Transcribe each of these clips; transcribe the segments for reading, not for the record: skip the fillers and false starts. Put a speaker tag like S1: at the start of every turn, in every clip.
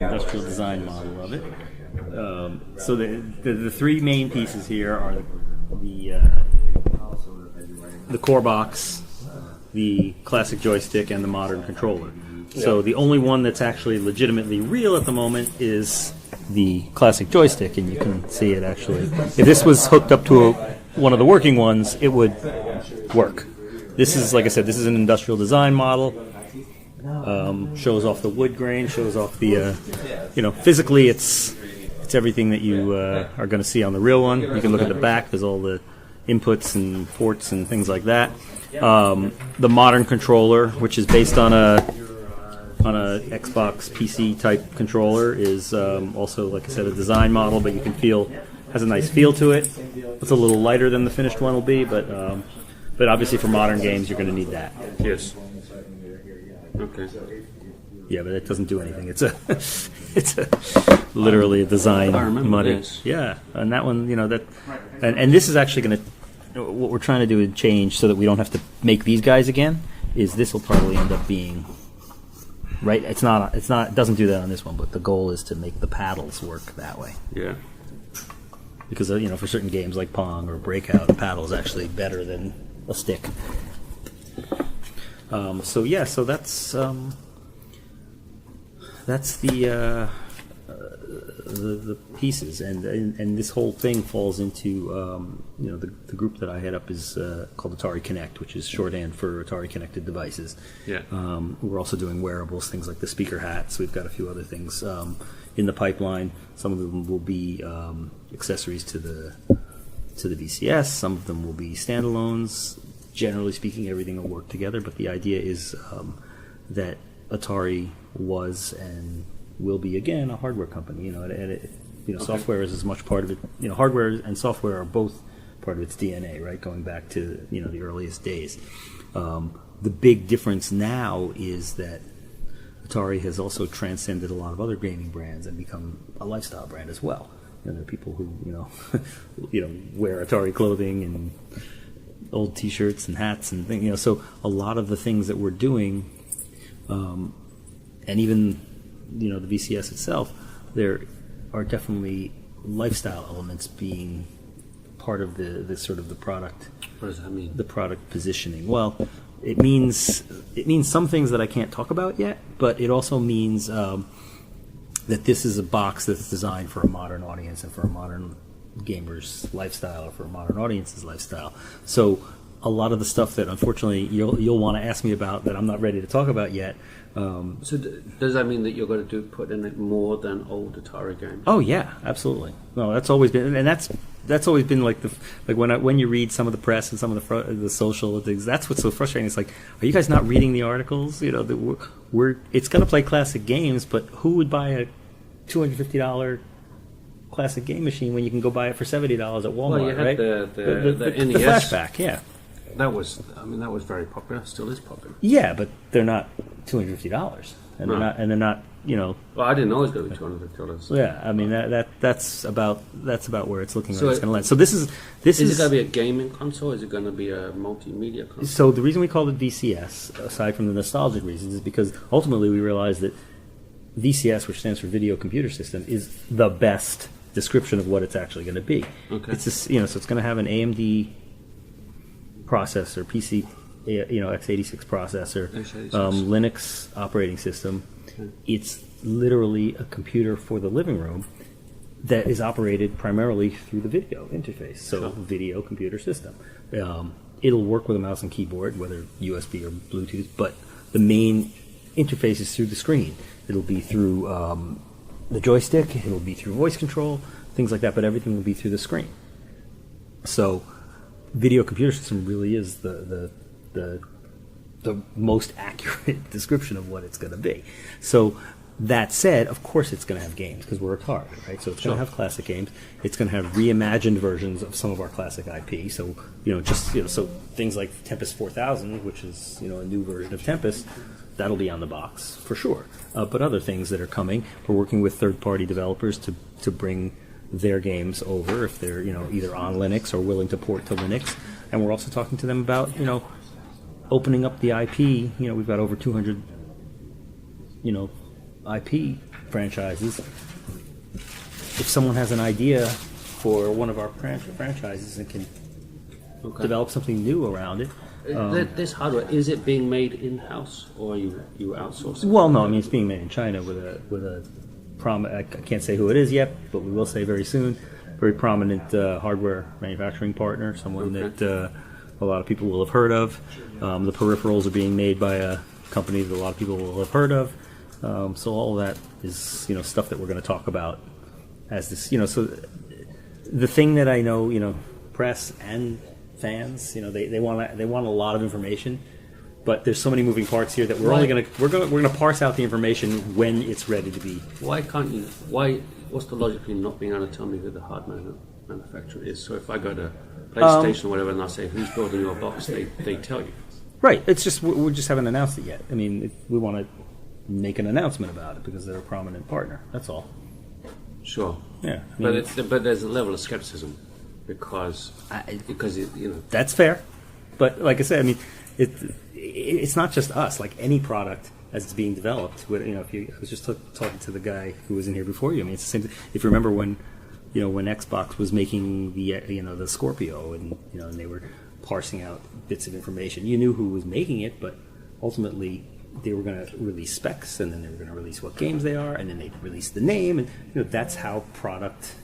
S1: industrial design model of it. So the three main pieces here are the core box, the classic joystick, and the modern controller. So the only one that's actually legitimately real at the moment is the classic joystick, and you can see it actually. If this was hooked up to one of the working ones, it would work. This is, like I said, this is an industrial design model. Shows off the wood grain, shows off the, physically it's everything that you are going to see on the real one. You can look at the back, there's all the inputs and ports and things like that. The modern controller, which is based on a Xbox PC type controller, is also, like I said, a design model, but you can feel, has a nice feel to it. It's a little lighter than the finished one will be, but obviously for modern games you're going to need that.
S2: Yes. Okay.
S1: Yeah, but it doesn't do anything. It's literally a design money.
S2: This.
S1: Yeah, and that one, and this is actually going to, what we're trying to do is change so that we don't have to make these guys again. Is this will probably end up being right? It doesn't do that on this one, but the goal is to make the paddles work that way.
S2: Yeah.
S1: Because for certain games like Pong or Breakout, a paddle is actually better than a stick. So that's the pieces, and this whole thing falls into the group that I head up is called Atari Connect, which is shorthand for Atari Connected Devices.
S2: Yeah.
S1: We're also doing wearables, things like the speaker hats. We've got a few other things in the pipeline. Some of them will be accessories to the VCS. Some of them will be standalones. Generally speaking, everything will work together, but the idea is that Atari was and will be again a hardware company. Software is as much part of it. Hardware and software are both part of its DNA, right? Going back to the earliest days. The big difference now is that Atari has also transcended a lot of other gaming brands and become a lifestyle brand as well. There are people who wear Atari clothing and old T-shirts and hats and things. So a lot of the things that we're doing, and even the VCS itself, there are definitely lifestyle elements being part of the sort of the product.
S2: What does that mean? The
S1: product positioning. Well, it means some things that I can't talk about yet, but it also means that this is a box that's designed for a modern audience and for a modern gamer's lifestyle, or for a modern audience's lifestyle. So a lot of the stuff that unfortunately you'll want to ask me about that I'm not ready to talk about yet.
S2: So does that mean that you're going to put in it more than old Atari games?
S1: Oh yeah, absolutely. No, that's always been, and that's always been like when you read some of the press and some of the social things. That's what's so frustrating. It's like, are you guys not reading the articles? It's going to play classic games, but who would buy a $250 classic game machine when you can go buy it for $70 at Walmart?
S2: Well, you had
S1: right?
S2: the NES.
S1: The flashback, yeah.
S2: That was very popular. Still is popular.
S1: Yeah, but they're not $250, and they're not.
S2: Well, I didn't know it was going to be $250.
S1: Yeah, I mean that's about where it's looking. So it's going to land. So this is
S2: it going to be a gaming console? Is it going to be a multimedia console?
S1: So the reason we call it VCS, aside from the nostalgic reasons, is because ultimately we realized that VCS, which stands for Video Computer System, is the best description of what it's actually going to be.
S2: Okay.
S1: It's so it's going to have an AMD processor, PC, x86 processor, Linux operating system.
S2: Okay.
S1: It's literally a computer for the living room that is operated primarily through the video interface. So,
S2: sure.
S1: Video Computer System. It'll work with a mouse and keyboard, whether USB or Bluetooth, but the main interface is through the screen. It'll be through the joystick, it'll be through voice control, things like that, but everything will be through the screen. So Video Computer System really is the most accurate description of what it's going to be. So that said, of course it's going to have games because we're Atari, right? So it's going to have classic games. It's going to have reimagined versions of some of our classic IP. So so things like Tempest 4000, which is a new version of Tempest, that'll be on the box for sure. But other things that are coming, we're working with third-party developers to bring their games over if they're either on Linux or willing to port to Linux. And we're also talking to them about opening up the IP. We've got over 200 IP franchises. If someone has an idea for one of our franchises and can develop something new around it.
S2: This hardware, is it being made in-house or are you outsourcing?
S1: Well, no, I mean, it's being made in China with a I can't say who it is yet, but we will say very soon. Very prominent hardware manufacturing partner, someone that a lot of people will have heard of. The peripherals are being made by a company that a lot of people will have heard of. So all of that is stuff that we're going to talk about as this. So the thing that I know, press and fans, they want a lot of information, but there's so many moving parts here that we're going to parse out the information when it's ready to be.
S2: Why can't you? What's the logic in not being able to tell me who the hardware manufacturer is? So if I go to PlayStation or whatever and I say who's building your box, they tell you.
S1: Right. It's just we just haven't announced it yet. I mean, we want to make an announcement about it because they're a prominent partner. That's all.
S2: Sure.
S1: Yeah.
S2: But there's a level of skepticism because
S1: That's fair. But like I said, I mean, it's not just us. Like any product as it's being developed. I was just talking to the guy who was in here before you. I mean, it's the same thing. If you remember when Xbox was making the Scorpio and they were parsing out bits of information, you knew who was making it, but ultimately they were going to release specs, and then they were going to release what games they are, and then they'd release the name, and that's how product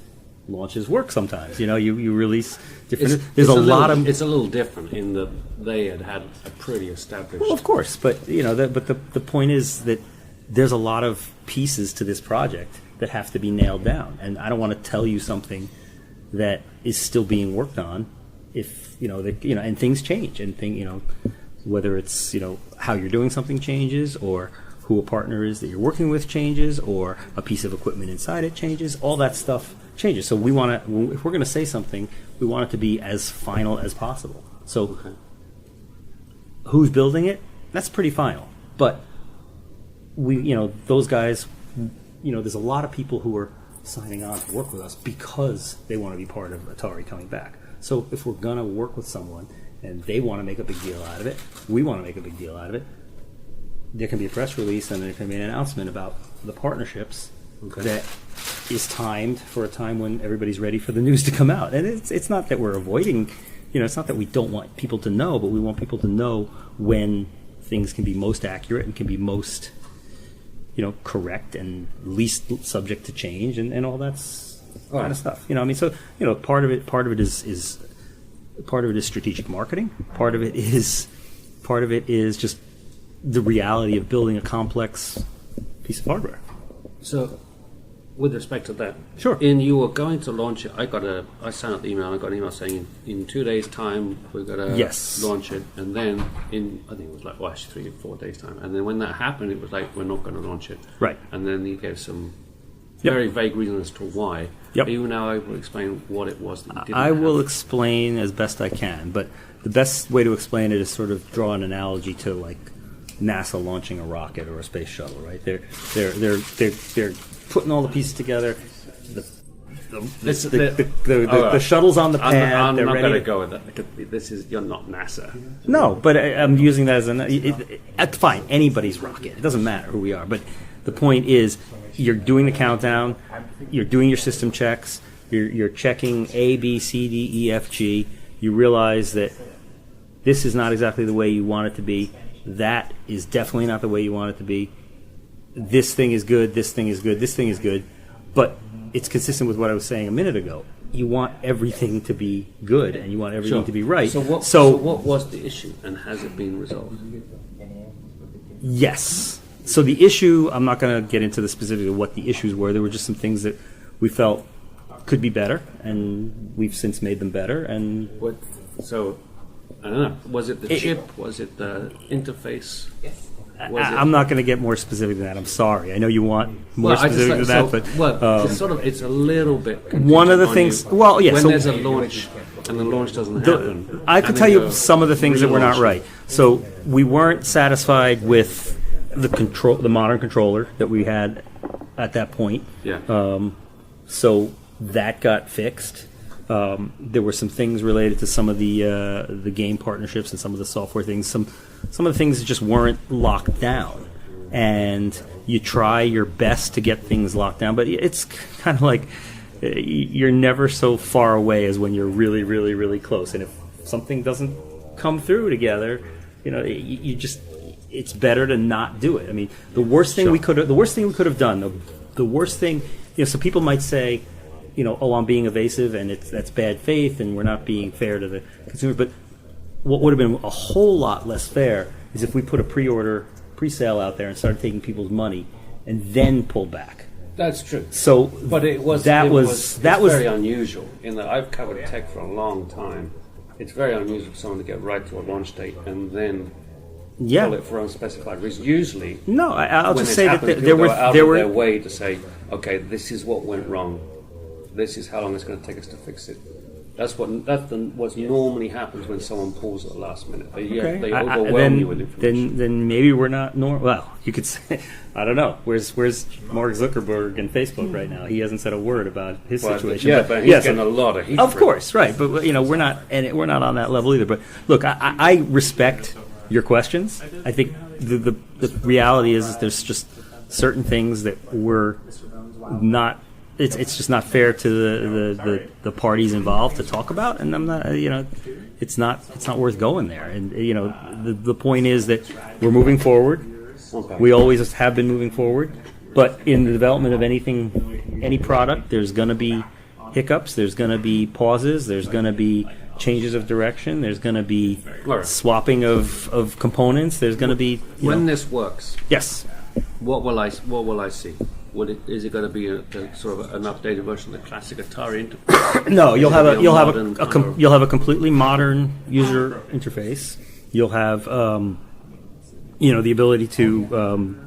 S1: launches work sometimes. You release different. It's a
S2: little different in that they had a pretty established.
S1: Well, of course, but the point is that there's a lot of pieces to this project that have to be nailed down, and I don't want to tell you something that is still being worked on. If and things change, and whether it's how you're doing something changes, or who a partner is that you're working with changes, or a piece of equipment inside it changes. All that stuff changes. So we want to, if we're going to say something, we want it to be as final as possible. So who's building it? That's pretty final. But those guys, there's a lot of people who are signing on to work with us because they want to be part of Atari coming back. So if we're going to work with someone and they want to make a big deal out of it, we want to make a big deal out of it, there can be a press release and there can be an announcement about the partnerships that is timed for a time when everybody's ready for the news to come out. And it's not that we're avoiding, it's not that we don't want people to know, but we want people to know when things can be most accurate and can be most, correct and least subject to change and all that's kind of stuff. So part of it is strategic marketing. Part of it is just the reality of building a complex piece of hardware.
S2: So, with respect to that,
S1: sure.
S2: You were going to launch it. I signed up the email and I got an email saying in 2 days' time we're going to launch it, and then I think it was actually 3 or 4 days' time, and then when that happened, it was like we're not going to launch it.
S1: Right.
S2: And then you gave some very vague reasons as to why.
S1: Yep.
S2: Are you now able to explain what it was that you didn't
S1: I will explain as best I can, but the best way to explain it is sort of draw an analogy to like NASA launching a rocket or a space shuttle, right? They're putting all the pieces together. The shuttle's on the pad.
S2: I'm
S1: they're
S2: not
S1: ready.
S2: going to go with that because you're not NASA.
S1: No, but I'm using that as fine. Anybody's rocket. It doesn't matter who we are. But the point is, you're doing the countdown. You're doing your system checks. You're checking A, B, C, D, E, F, G. You realize that this is not exactly the way you want it to be. That is definitely not the way you want it to be. This thing is good, this thing is good, this thing is good. But it's consistent with what I was saying a minute ago. You want everything to be good, and you want everything to be right.
S2: So what was the issue, and has it been resolved?
S1: Yes. So the issue, I'm not going to get into the specifics of what the issues were. There were just some things that we felt could be better, and we've since made them better. And
S2: so I don't know. Was it the chip? Was it the interface?
S1: I'm not going to get more specific than that. I'm sorry. I know you want more specific than that,
S2: but it's a little bit.
S1: One of the things.
S2: When there's a launch and the launch doesn't happen,
S1: I can tell you some of the things that were not right. So we weren't satisfied with the modern controller that we had at that point.
S2: Yeah.
S1: So that got fixed. There were some things related to some of the game partnerships and some of the software things. Some of the things that just weren't locked down. and you try your best to get things locked down, but it's kind of like you're never so far away as when you're really, really, really close. And if something doesn't come through together, you just, it's better to not do it. I mean, the worst thing we could have done, the worst thing, so people might say, oh, I'm being evasive and that's bad faith and we're not being fair to the consumer. But what would have been a whole lot less fair is if we put a pre-sale out there and started taking people's money and then pulled back.
S2: That's true.
S1: So,
S2: but it was very unusual in that I've covered tech for a long time. It's very unusual for someone to get right to a launch date and then pull it for unspecified reasons. Usually,
S1: no, I'll just say that
S2: there were their way to say, okay, this is what went wrong. This is how long it's going to take us to fix it. That's what normally happens when someone pulls at the last minute. They overwhelm you with information.
S1: Then maybe we're not normal. Well, you could say, I don't know. Where's Mark Zuckerberg in Facebook right now? He hasn't said a word about his situation.
S2: But he's getting a lot of heat.
S1: Of course, right. But we're not on that level either. But look, I respect your questions. I think the reality is there's just certain things that we're not. It's just not fair to the parties involved to talk about, and I'm not, it's not worth going there. And the point is that we're moving forward.
S2: Okay.
S1: We always have been moving forward, but in the development of any product, there's going to be hiccups. There's going to be pauses. There's going to be changes of direction. There's going to be swapping of components. There's going to be
S2: when this works.
S1: Yes.
S2: What will I see? Is it going to be a sort of an updated version of the classic Atari interface?
S1: No, you'll have a completely modern user interface. You'll have the ability to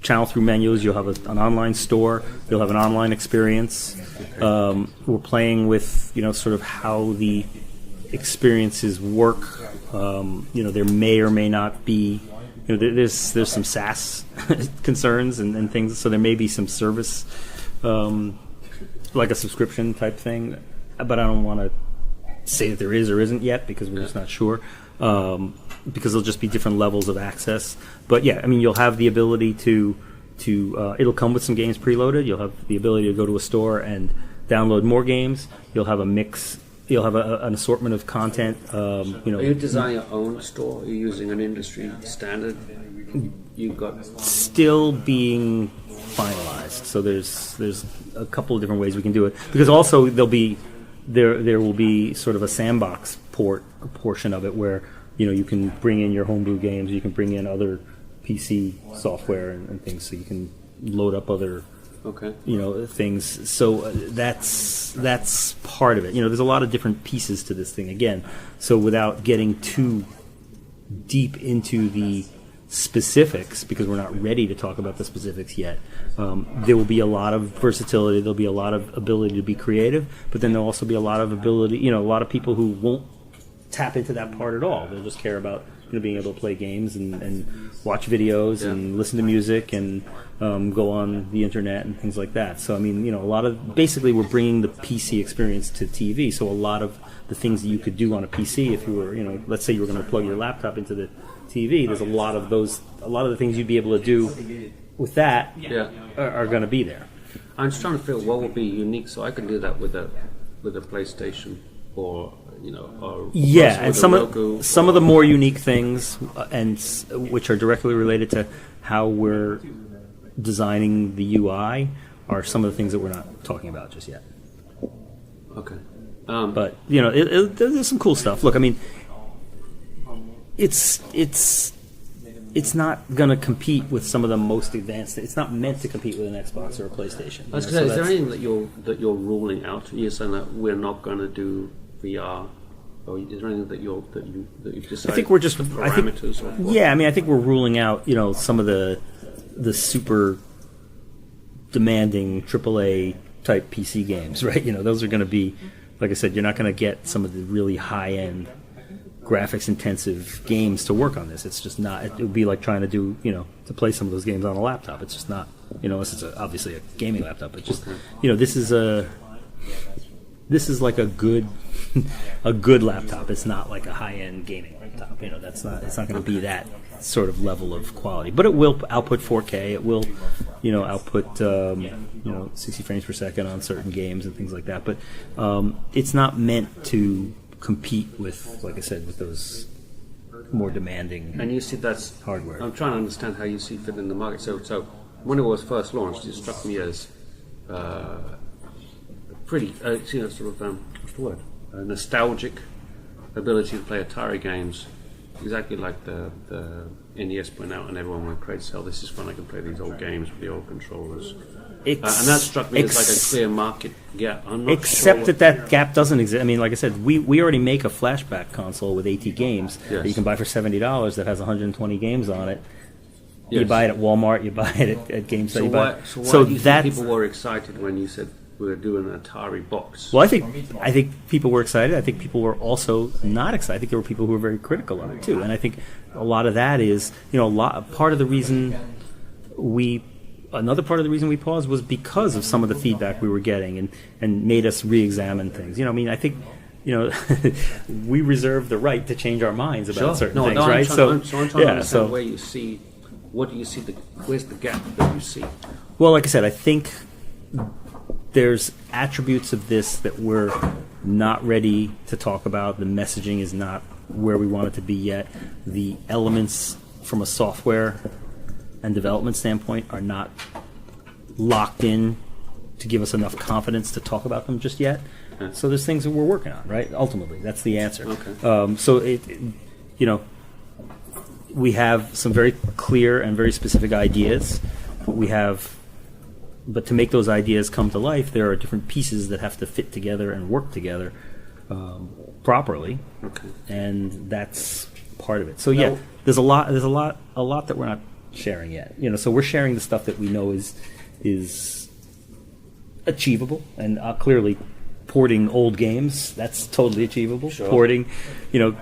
S1: channel through menus. You'll have an online store. You'll have an online experience. Okay. We're playing with sort of how the experiences work. There may or may not be. There's some SaaS concerns and things, so there may be some service, like a subscription type thing, but I don't want to say that there is or isn't yet because we're just not sure, because there'll just be different levels of access. But yeah, I mean, you'll have the ability to it'll come with some games preloaded. You'll have the ability to go to a store and download more games. You'll have a mix. You'll have an assortment of content.
S2: Are you designing your own store? Are you using an industry standard? You've got
S1: still being finalized. So there's a couple of different ways we can do it, because also there will be sort of a sandbox portion of it where you can bring in your homebrew games. You can bring in other PC software and things, so you can load up other.
S2: Okay.
S1: Things. So that's part of it. There's a lot of different pieces to this thing again. So without getting too deep into the specifics, because we're not ready to talk about the specifics yet, there will be a lot of versatility. There'll be a lot of ability to be creative, but then there'll also be a lot of ability. A lot of people who won't tap into that part at all. They'll just care about being able to play games and watch videos and listen to music and go on the internet and things like that. So I mean, a lot of basically we're bringing the PC experience to TV. So a lot of the things that you could do on a PC, if you were, let's say you were going to plug your laptop into the TV, there's a lot of the things you'd be able to do with that are going to be there.
S2: I'm just trying to feel what would be unique, so I can do that with a PlayStation or.
S1: And some of the more unique things, and which are directly related to how we're designing the UI, are some of the things that we're not talking about just yet.
S2: Okay,
S1: but there's some cool stuff. Look, I mean, it's not going to compete with some of the most advanced. It's not meant to compete with an Xbox or a PlayStation.
S2: Is there anything that you're ruling out? You're saying that we're not going to do VR, or is there anything that you've decided?
S1: I think we're just
S2: parameters.
S1: I think we're ruling out some of the super demanding AAA type PC games, right? Those are going to be, like I said, you're not going to get some of the really high end graphics intensive games to work on this. It's just not. It would be like trying to do to play some of those games on a laptop. It's just not unless it's obviously a gaming laptop. But just this is this is like a good a good laptop. It's not like a high-end gaming laptop. It's not going to be that sort of level of quality. But it will output 4K. It will, output 60 frames per second on certain games and things like that. But it's not meant to compete with, like I said, with those more demanding.
S2: And you see that's
S1: hardware.
S2: I'm trying to understand how you see it fit in the market. So when it was first launched, it struck me as pretty, what's the word? A nostalgic ability to play Atari games, exactly like the NES went out and everyone went crazy. So this is fun. I can play these old games with the old controllers. And that struck me as like a clear market gap. I'm not
S1: except sure that gap doesn't exist. I mean, like I said, we already make a flashback console with AT games that you can buy for $70 that has 120 games on it. Yes. You buy it at Walmart. You buy it at GameStop.
S2: So why do you think people were excited when you said we're doing an Atari box?
S1: Well, I think people were excited. I think people were also not excited. I think there were people who were very critical of it too. And I think a lot of that is, part of the reason another part of the reason we paused was because of some of the feedback we were getting and made us re-examine things. I think we reserve the right to change our minds about certain things, right?
S2: I'm trying to understand where you see. What do you see? Where's the gap that you see?
S1: Well, like I said, I think there's attributes of this that we're not ready to talk about. The messaging is not where we want it to be yet. The elements from a software and development standpoint are not locked in to give us enough confidence to talk about them just yet. Okay. So there's things that we're working on, right? Ultimately, that's the answer. Okay. We have some very clear and very specific ideas. But to make those ideas come to life, there are different pieces that have to fit together and work together properly, and that's part of it. So there's a lot that we're not sharing yet. So we're sharing the stuff that we know is achievable, and clearly porting old games, that's totally achievable. Sure. Porting,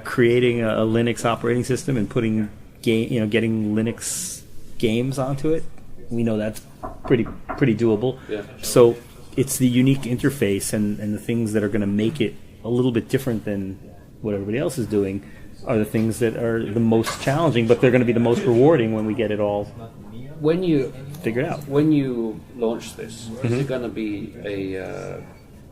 S1: creating a Linux operating system and putting getting Linux games onto it, we know that's pretty doable. Yeah. So it's the unique interface and the things that are going to make it a little bit different than what everybody else is doing are the things that are the most challenging, but they're going to be the most rewarding when we get it all figured out.
S2: When you launch this, is it going to be a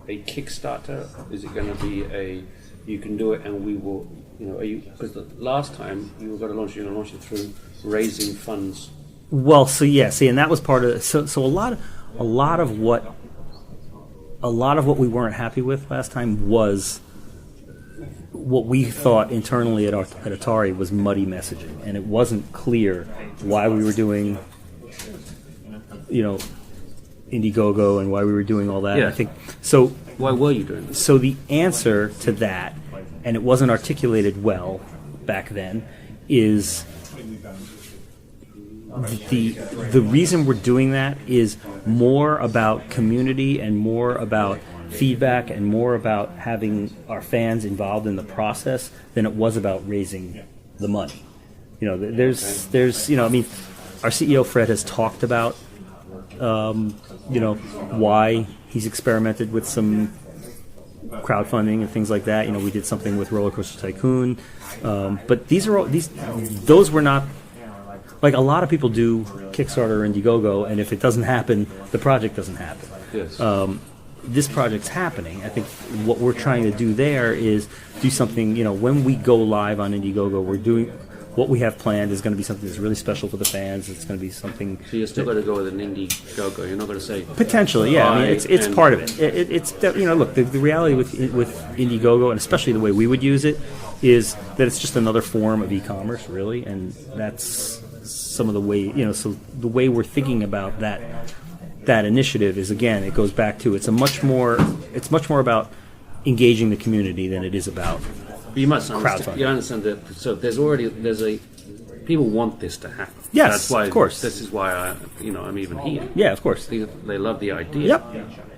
S2: Kickstarter? Is it going to be you can do it and we will, because the last time you were going to launch it through raising funds.
S1: Well, and that was part of it. So a lot of what we weren't happy with last time was what we thought internally at Atari was muddy messaging, and it wasn't clear why we were doing, Indiegogo and why we were doing all that. Yeah. I think so.
S2: Why were you doing this?
S1: So the answer to that, and it wasn't articulated well back then, is the reason we're doing that is more about community and more about feedback and more about having our fans involved in the process than it was about raising the money. There's our CEO Fred has talked about why he's experimented with some crowdfunding and things like that. We did something with Roller Coaster Tycoon, but those were not. Like a lot of people do Kickstarter or Indiegogo, and if it doesn't happen, the project doesn't happen.
S2: Yes.
S1: This project's happening. I think what we're trying to do there is do something, when we go live on Indiegogo, we're doing what we have planned is going to be something that's really special for the fans. It's going to be something.
S2: So you're still going to go with an Indiegogo. You're not going to say
S1: potentially, yeah. I mean, it's part of it. It's look, the reality with Indiegogo, and especially the way we would use it, is that it's just another form of e-commerce, really, and that's some of the way So the way we're thinking about that initiative is, again, it goes back to it's much more about engaging the community than it is about.
S2: You must understand. You understand that. So people want this to happen.
S1: Yes,
S2: that's why.
S1: Of course.
S2: This is why I'm even here.
S1: Yeah, of course.
S2: They love the idea.
S1: Yep.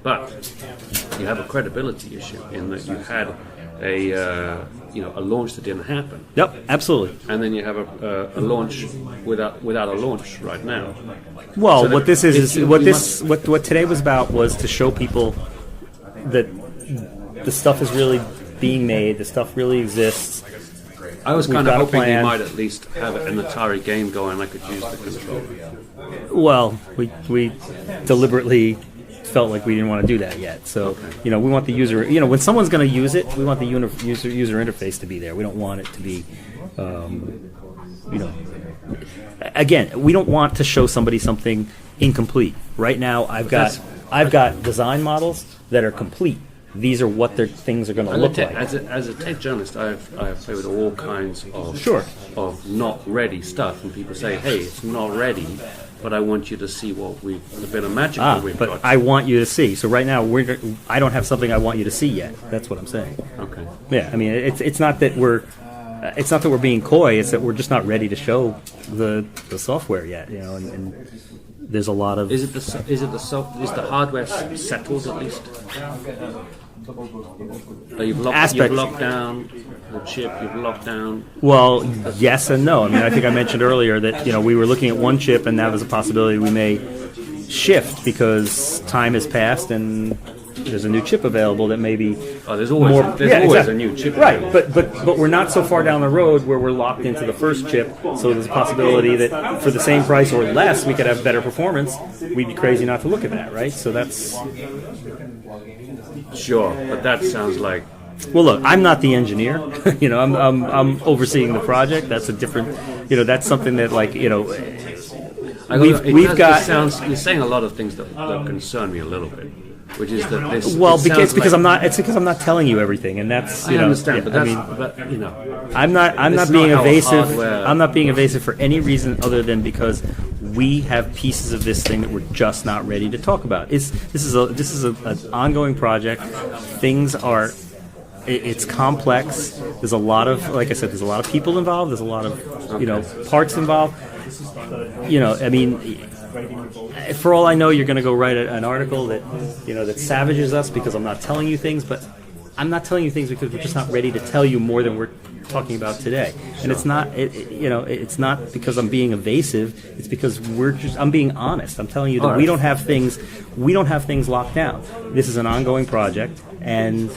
S2: But you have a credibility issue in that you had a launch that didn't happen.
S1: Yep, absolutely.
S2: And then you have a launch without a launch right now.
S1: Well, so what today was about was to show people that the stuff is really being made. The stuff really exists.
S2: I was kind of hoping you might at least have an Atari game going and I could use the controller.
S1: Well, we deliberately felt like we didn't want to do that yet. So, we want the user, when someone's going to use it, we want the user interface to be there. We don't want it to be, again, we don't want to show somebody something incomplete. Right now, I've got design models that are complete. These are what their things are going to look like.
S2: As a tech journalist, I've played with all kinds of of not ready stuff, and people say, "Hey, it's not ready, but I want you to see the bit of magic that we've got."
S1: But I want you to see. So right now, I don't have something I want you to see yet. That's what I'm saying.
S2: Okay.
S1: Yeah, I mean, it's not that we're being coy. It's that we're just not ready to show the software yet. And there's a lot of.
S2: Is the hardware settled at least? You've locked down the chip. You've locked down.
S1: Well, yes and no. I mean, I think I mentioned earlier that we were looking at one chip, and now there's a possibility we may shift because time has passed and there's a new chip available that may be.
S2: Oh, there's always a new chip.
S1: Right, but we're not so far down the road where we're locked into the first chip. So there's a possibility that for the same price or less, we could have better performance. We'd be crazy not to look at that, right? So that's.
S2: Sure, but that sounds like.
S1: Well, look, I'm not the engineer. I'm overseeing the project. That's a different. That's something that
S2: You're saying a lot of things that concern me a little bit, which is that this.
S1: Well, it's because I'm not telling you everything, and that's.
S2: I understand,
S1: I'm not being evasive. I'm not being evasive for any reason other than because we have pieces of this thing that we're just not ready to talk about. This is an ongoing project. Things are. It's complex. There's a lot of, like I said, there's a lot of people involved. There's a lot of, parts involved. I mean, for all I know, you're going to go write an article that, that savages us because I'm not telling you things. But I'm not telling you things because we're just not ready to tell you more than we're talking about today. And it's not, it's not because I'm being evasive. It's because I'm being honest. I'm telling you that we don't have things locked down. This is an ongoing project, and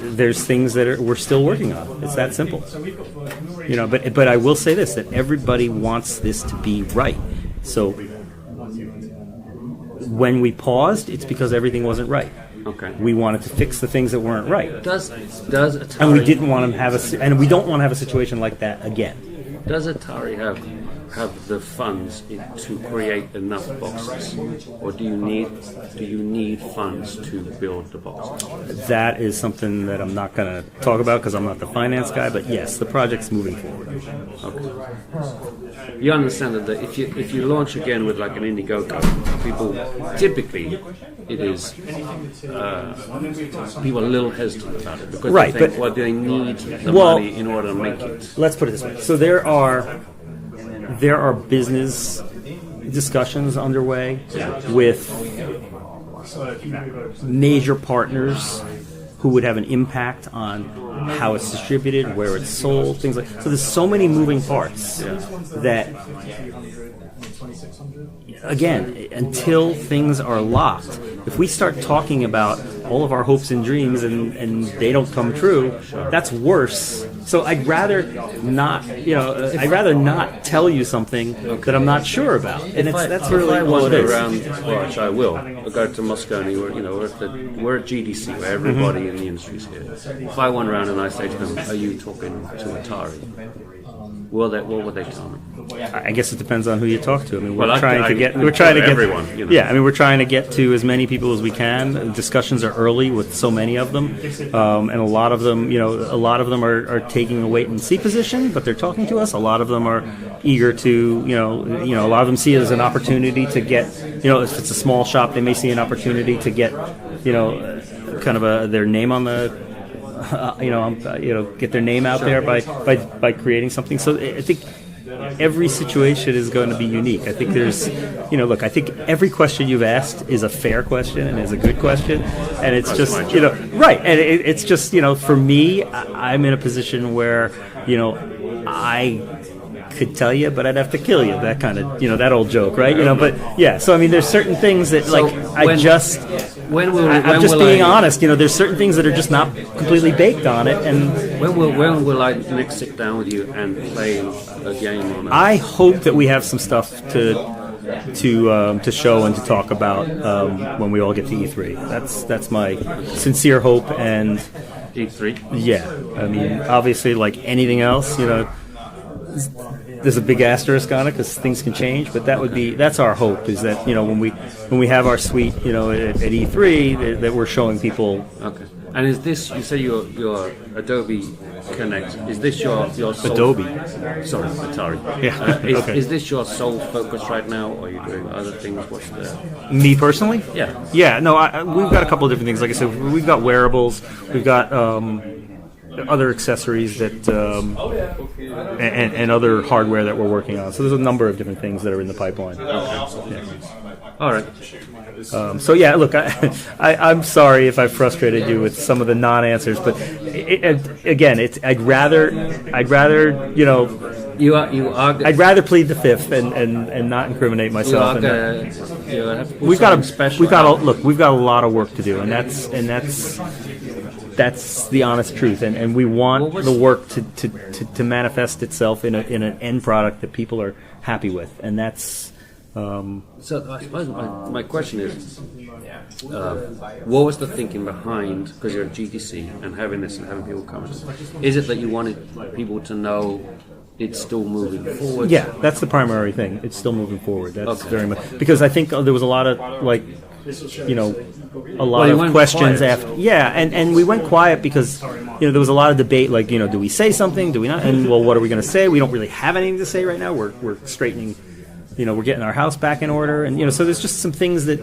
S1: there's things that we're still working on. It's that simple. But I will say this, that everybody wants this to be right. So when we paused, it's because everything wasn't right.
S2: Okay.
S1: We wanted to fix the things that weren't right.
S2: Does Atari,
S1: and we didn't want to and we don't want to have a situation like that again.
S2: Does Atari have the funds to create enough boxes, or do you need funds to build the boxes?
S1: That is something that I'm not going to talk about because I'm not the finance guy. But yes, the project's moving forward.
S2: Okay. You understand that if you launch again with like an Indiegogo, people typically it is people are a little hesitant about it because they think, they need the money in order to make it.
S1: Let's put it this way. So there are business discussions underway with major partners who would have an impact on how it's distributed, where it's sold, things like that. So there's so many moving parts that, again, until things are locked, if we start talking about all of our hopes and dreams and they don't come true, that's worse. So I'd rather not, I'd rather not tell you something that I'm not sure about. And that's really what it is.
S2: Which I will. I'll go to Moscow and we're at GDC where everybody in the industry is here. If I went around and I say to them, "Are you talking to Atari?" What would they tell me?
S1: I guess it depends on who you talk to. I mean,
S2: we're trying to get everyone.
S1: Yeah, I mean, we're trying to get to as many people as we can. Discussions are early with so many of them, and a lot of them, are taking a wait and see position, but they're talking to us. A lot of them are eager to, a lot of them see it as an opportunity to get, if it's a small shop, they may see an opportunity to get, kind of their name on the. Get their name out there by creating something. So I think every situation is going to be unique. I think there's, I think every question you've asked is a fair question and is a good question, and it's
S2: That's
S1: just, right. And it's just, for me, I'm in a position where, I could tell you, but I'd have to kill you. That kind of, that old joke, right? But yeah. So I mean, there's certain things that I'm just being honest. There's certain things that are just not completely baked on it. And
S2: when will I next sit down with you and play a game on it?
S1: I hope that we have some stuff to show and to talk about when we all get to E3. That's my sincere hope. And
S2: E3.
S1: Yeah, I mean, obviously, like anything else, there's a big asterisk on it because things can change. But that's our hope, is that when we have our suite, at E3, that we're showing people.
S2: Okay. And is this, you say your Adobe Connect, is this your sole...
S1: Adobe?
S2: Sorry, Atari.
S1: Yeah. Okay.
S2: Is this your sole focus right now, or are you doing other things? What's the...
S1: Me personally?
S2: Yeah.
S1: Yeah, no, we've got a couple of different things. Like I said, we've got wearables, we've got other accessories that and other hardware that we're working on. So there's a number of different things that are in the pipeline.
S2: Okay.
S1: Yeah.
S2: All right.
S1: So yeah, look, I'm sorry if I frustrated you with some of the non-answers, but again, I'd rather I'd rather plead the fifth and not incriminate myself. We've got a lot of work to do, and that's the honest truth, and we want the work to manifest itself in an end product that people are happy with, and that's.
S2: So I suppose my question is, what was the thinking behind, because you're at GTC and having this and having people come? Is it that you wanted people to know it's still moving forward?
S1: Yeah, that's the primary thing. It's still moving forward. That's very much, because I think there was a lot of of questions after. Yeah, and we went quiet because there was a lot of debate. Like, do we say something? Do we not? And what are we going to say? We don't really have anything to say right now. We're straightening. We're getting our house back in order, and so there's just some things that,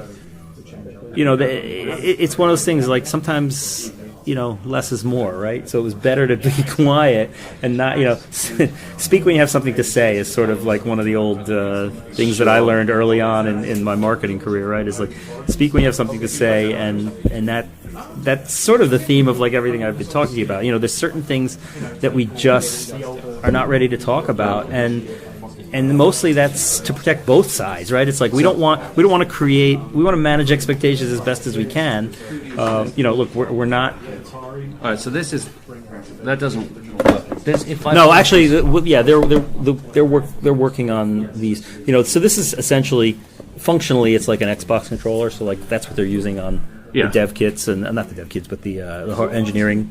S1: it's one of those things. Like sometimes, less is more, right? So it was better to be quiet and not, speak when you have something to say. Is sort of like one of the old things that I learned early on in my marketing career, right? Is like speak when you have something to say, and that's sort of the theme of like everything I've been talking to you about. There's certain things that we just are not ready to talk about, and mostly that's to protect both sides, right? It's like we don't want to manage expectations as best as we can. Look, we're not.
S2: All right, so that doesn't work. They're working on these. So this is essentially, functionally, it's like an Xbox controller. So like that's what they're using on the dev kits, and not the dev kits, but the engineering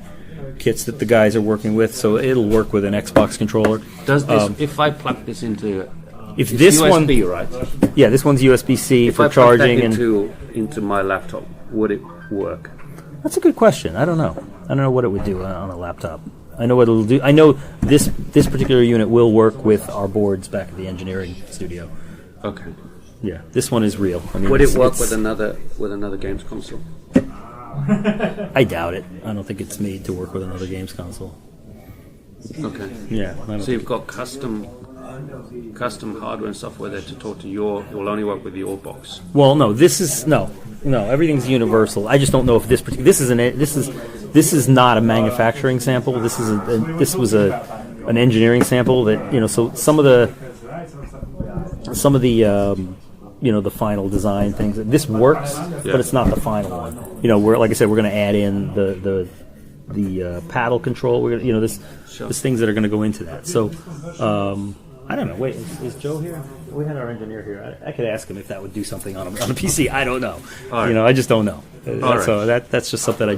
S2: kits that the guys are working with, so it'll work with an Xbox controller. Does this, if I plug this into,
S1: if this
S2: USB, right?
S1: Yeah, this one's USB-C for charging.
S2: If I plug that into my laptop, would it work?
S1: That's a good question. I don't know what it would do on a laptop. I know what it'll do. I know this particular unit will work with our boards back at the engineering studio.
S2: Okay.
S1: Yeah, this one is real. I mean,
S2: would it work with another games console?
S1: I doubt it. I don't think it's made to work with another games console.
S2: Okay.
S1: Yeah.
S2: So you've got custom hardware and software there to talk to your. It will only work with your box.
S1: Well, no. No. Everything's universal. I just don't know if this is not a manufacturing sample. This was an engineering sample that So some of the the final design things. This works, but it's not the final one. Like I said, we're going to add in the paddle control. We're gonna, there's things that are going to go into that. So I don't know. Wait, is Joe here? We had our engineer here. I could ask him if that would do something on a PC. I don't know.
S2: Right.
S1: I just don't know.
S2: Right.
S1: So that's just something I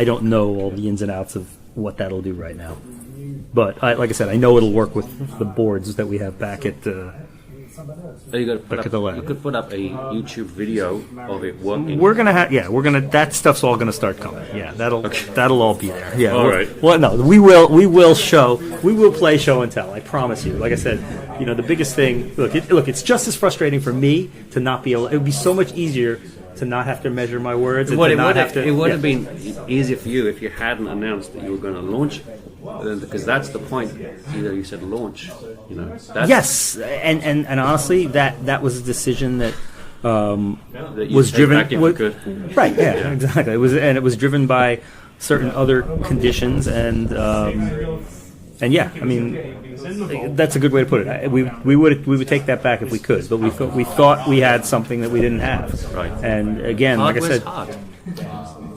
S1: don't know all the ins and outs of what that'll do right now. But like I said, I know it'll work with the boards that we have back at.
S2: You could put up a YouTube video of it working.
S1: We're gonna that stuff's all gonna start coming. Yeah, that'll all be there. Yeah.
S2: All right.
S1: Well, no, we will play show and tell. I promise you. Like I said, the biggest thing. Look, it's just as frustrating for me to not be able. It would be so much easier to not have to measure my words. It would
S2: have been easier for you if you hadn't announced that you were going to launch it. Because that's the point. You said launch.
S1: Yes, and honestly, that was a decision that was driven. Right. Yeah. Exactly. It was driven by certain other conditions, and And yeah, I mean, that's a good way to put it. We would take that back if we could, but we thought we had something that we didn't have.
S2: Right.
S1: And again, like I said,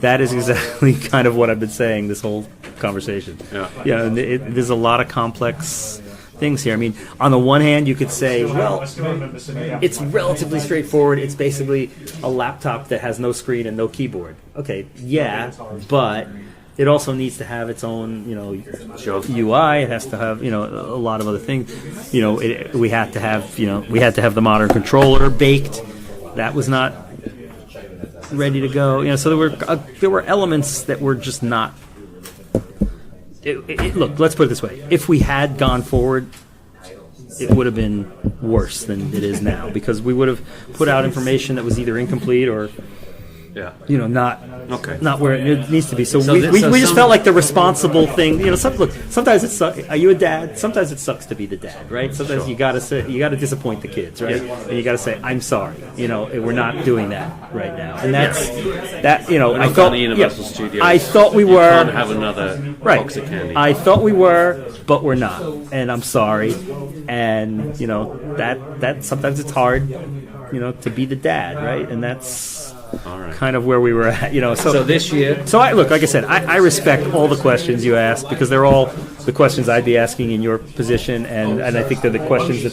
S1: that is exactly kind of what I've been saying this whole conversation.
S2: Yeah.
S1: There's a lot of complex things here. I mean, on the one hand, you could say, well, it's relatively straightforward. It's basically a laptop that has no screen and no keyboard. Okay, yeah, but it also needs to have its own, UI. It has to have, a lot of other things. We had to have the modern controller baked. That was not ready to go. So there were elements that were just not. Look, let's put it this way: if we had gone forward, it would have been worse than it is now, because we would have put out information that was either incomplete or. Not where it needs to be. So we just felt like the responsible thing. Sometimes it's are you a dad? Sometimes it sucks to be the dad, right? Sometimes you got to disappoint the kids, right? Yeah. And you got to say, I'm sorry. We're not doing that right now. And that's that. I thought
S2: Universal Studios.
S1: I thought we
S2: you
S1: were.
S2: Can't have another box of candy.
S1: I thought we were, but we're not. And I'm sorry. And that sometimes it's hard, to be the dad, right? And that's. Kind of where we were at, So
S2: this year,
S1: like I said, I respect all the questions you ask, because they're all the questions I'd be asking in your position, and I think they're the questions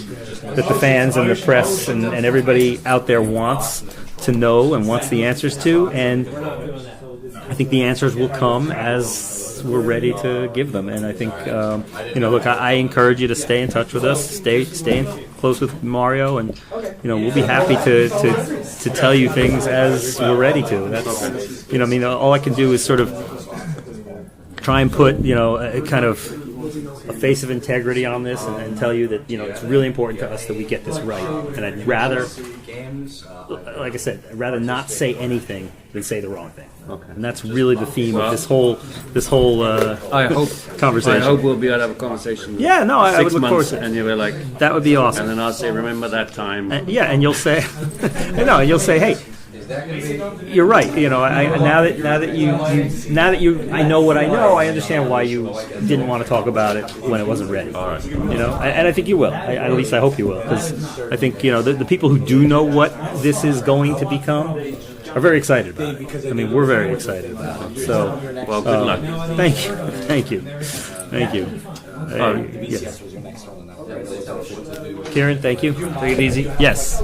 S1: that the fans and the press and everybody out there wants to know and wants the answers to, and I think the answers will come as we're ready to give them. And I think, look, I encourage you to stay in touch with us, stay close with Mario, and we'll be happy to tell you things as we're ready to. That's all I can do is sort of try and put a kind of a face of integrity on this, and tell you that it's really important to us that we get this right. And I'd rather, like I said, I'd rather not say anything than say the wrong thing.
S2: Okay.
S1: And that's really the theme of this whole conversation.
S2: I hope we'll be able to have a conversation.
S1: Yeah, no, I would look forward to it.
S2: And you'll be like,
S1: that would be awesome.
S2: And then I'll say, remember that time.
S1: And you'll say, you'll say, hey, you're right. Now that you, I know what I know. I understand why you didn't want to talk about it when it wasn't ready.
S2: All right.
S1: And I think you will. At least I hope you will, because I think the people who do know what this is going to become are very excited about it. I mean, we're very excited about it. So,
S2: well, good luck.
S1: Thank you. Yes. Kieran, thank you.
S2: Take it easy.
S1: Yes.